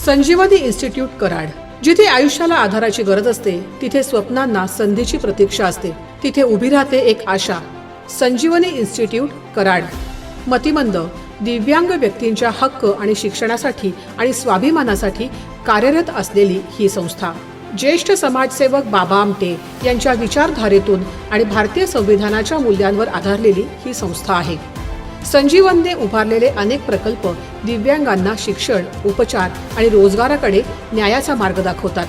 संजीवनी institute Karad. जिथे आयुष्याला आधाराची गरज असते, तिथे स्वप्नांना संधीची प्रतीक्षा असते, तिथे उभी राहते एक आशा. संजीवनी इन्स्टिट्यूट कराड. मतिमंद, दिव्यांग व्यक्तींच्या हक्क आणि शिक्षणासाठी आणि स्वाभिमानासाठी कार्यरत असलेली ही संस्था. ज्येष्ठ समाजसेवक बाबा आमटे यांच्या विचारधारेतून आणि भारतीय संविधानाच्या मूल्यांवर आधारलेली ही संस्था आहे. संजीवनने उभारलेले अनेक प्रकल्प दिव्यांगांना शिक्षण, उपचार आणि रोजगाराकडे न्यायाचा मार्ग दाखवतात.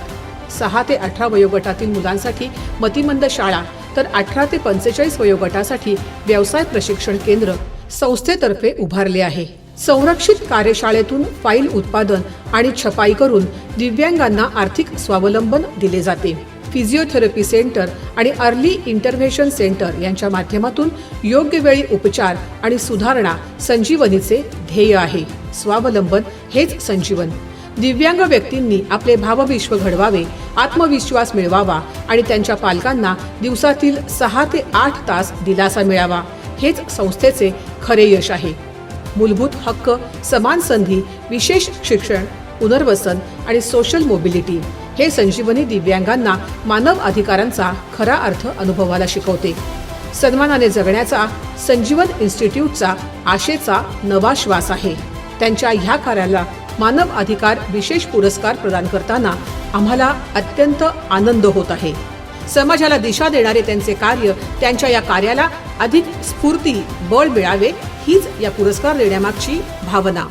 6 ते 18 वयोगटातील मुलांसाठी मतिमंद शाळा तर 18 ते 45 वयोगटासाठी व्यवसाय प्रशिक्षण केंद्र संस्थेतर्फे उभारले आहे. संरक्षित कार्यशाळेतून फाईल उत्पादन आणि छपाई करून दिव्यांगांना आर्थिक स्वावलंबन दिले जाते. फिजिओथेरपी सेंटर आणि अर्ली इंटरव्हेन्शन सेंटर यांच्या माध्यमातून योग्य वेळी उपचार आणि सुधारणा संजीवनीचे ध्येय आहे. स्वावलंबन हेच संजीवन. दिव्यांग व्यक्तींनी आपले भावविश्व घडवावे, आत्मविश्वास मिळवावा आणि त्यांच्या पालकांना दिवसातील 6 ते 8 तास दिलासा मिळावा, हेच संस्थेचे खरे यश आहे. मूलभूत हक्क, समान संधी, विशेष शिक्षण, पुनर्वसन आणि सोशल मोबिलिटी हे संजीवनी दिव्यांगांना मानव अधिकारांचा खरा अर्थ अनुभवायला शिकवते. सन्मानाने जगण्याचा संजीवन इन्स्टिट्यूटचा आशेचा नवा श्वास आहे. त्यांच्या ह्या कार्याला मानव अधिकार विशेष पुरस्कार प्रदान करताना आम्हाला अत्यंत आनंद होत आहे. समाजाला दिशा देणारे त्यांचे कार्य, त्यांच्या या कार्याला अधिक स्फूर्ती, बळ मिळावे हीच या पुरस्कार देण्यामागची भावना.